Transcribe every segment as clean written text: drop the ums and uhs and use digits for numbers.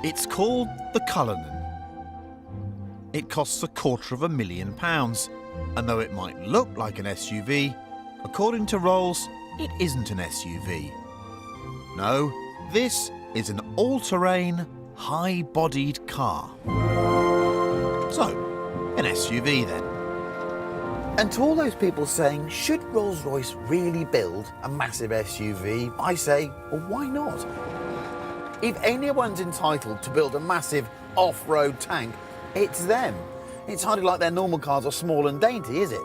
It's called the Cullinan. It costs £250,000, and though it might look like an SUV, according to Rolls, it isn't an SUV. No, this is an all-terrain, high-bodied car. So, an SUV then. And to all those people saying, should Rolls-Royce really build a massive SUV? I say, well, why not? If anyone's entitled to build a massive off-road tank, it's them. It's hardly like their normal cars are small and dainty, is it?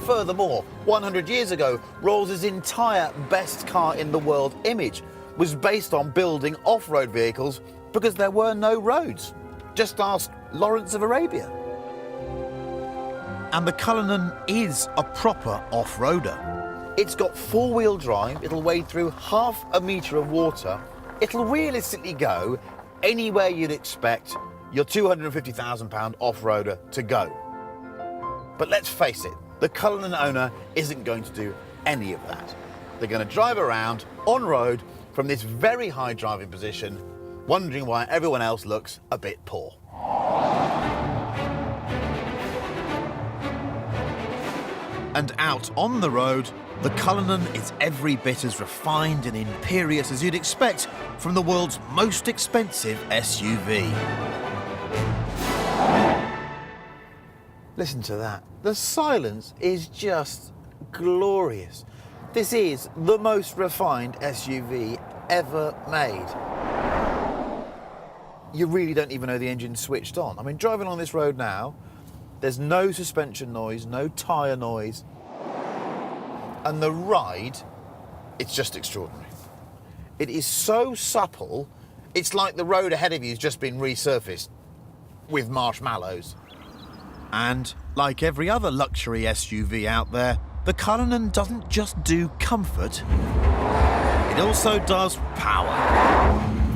Furthermore, 100 years ago, Rolls' entire best car in the world image was based on building off-road vehicles because there were no roads. Just ask Lawrence of Arabia. And the Cullinan is a proper off-roader. It's got four-wheel drive, it'll wade through 1/2 metre of water, it'll realistically go anywhere you'd expect your £250,000 off-roader to go. But let's face it, the Cullinan owner isn't going to do any of that. They're going to drive around on road from this very high driving position, wondering why everyone else looks a bit poor. And out on the road, the Cullinan is every bit as refined and imperious as you'd expect from the world's most expensive SUV. Listen to that. The silence is just glorious. This is the most refined SUV ever made. You really don't even know the engine's switched on. I mean, driving on this road now, there's no suspension noise, no tyre noise. And the ride, it's just extraordinary. It is so supple, it's like the road ahead of you has just been resurfaced with marshmallows. And like every other luxury SUV out there, the Cullinan doesn't just do comfort, it also does power.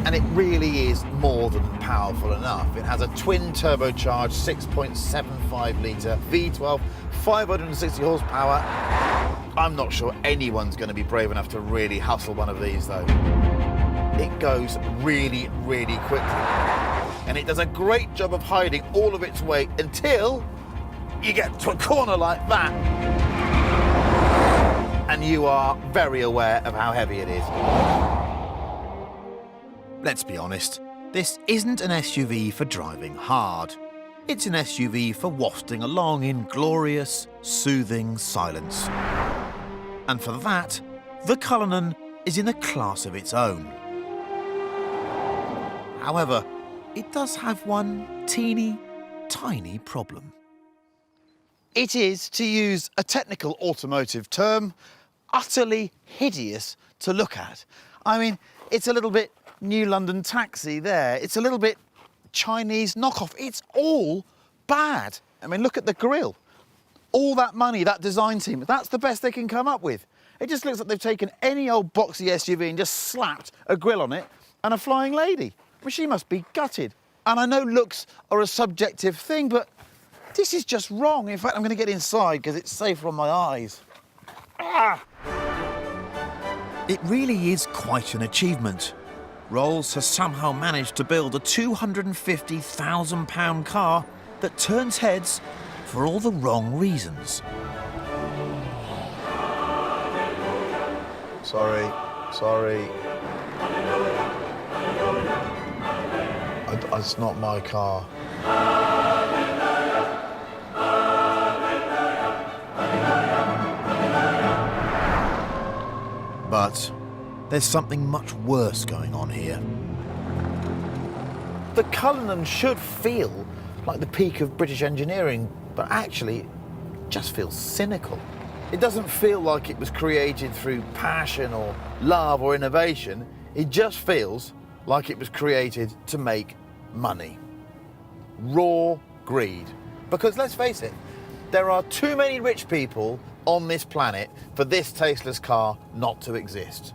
And it really is more than powerful enough. It has a twin turbocharged 6.75 litre V12, 560 horsepower. I'm not sure anyone's going to be brave enough to really hustle one of these though. It goes really, really quickly. And it does a great job of hiding all of its weight until you get to a corner like that. And you are very aware of how heavy it is. Let's be honest, this isn't an SUV for driving hard. It's an SUV for wafting along in glorious, soothing silence. And for that, the Cullinan is in a class of its own. However, it does have one teeny, tiny problem. It is, to use a technical automotive term, utterly hideous to look at. I mean, it's a little bit New London Taxi there. It's a little bit Chinese knockoff. It's all bad. I mean, look at the grille. All that money, that design team, that's the best they can come up with. It just looks like they've taken any old boxy SUV and just slapped a grille on it and a flying lady. Well, she must be gutted. And I know looks are a subjective thing, but this is just wrong. In fact, I'm going to get inside because it's safer on my eyes. Ah! It really is quite an achievement. Rolls has somehow managed to build a £250,000 car that turns heads for all the wrong reasons. Sorry. It's not my car. But there's something much worse going on here. The Cullinan should feel like the peak of British engineering, but actually it just feels cynical. It doesn't feel like it was created through passion or love or innovation. It just feels like it was created to make money. Raw greed. Because let's face it, there are too many rich people on this planet for this tasteless car not to exist.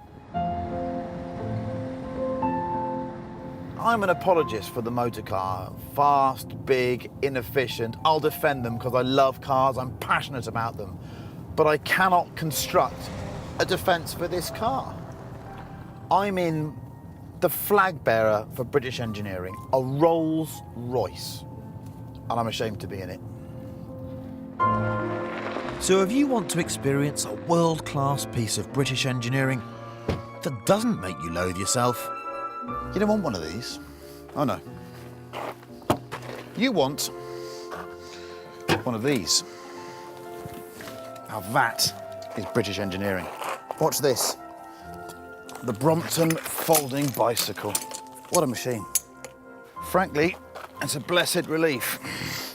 I'm an apologist for the motor car. Fast, big, inefficient. I'll defend them because I love cars, I'm passionate about them. But I cannot construct a defence for this car. I'm in the flag bearer for British engineering, a Rolls Royce. And I'm ashamed to be in it. So if you want to experience a world-class piece of British engineering that doesn't make you loathe yourself, You don't want one of these. Oh no. You want one of these. Now that is British engineering. Watch this. The Brompton folding bicycle. What a machine. Frankly, it's a blessed relief.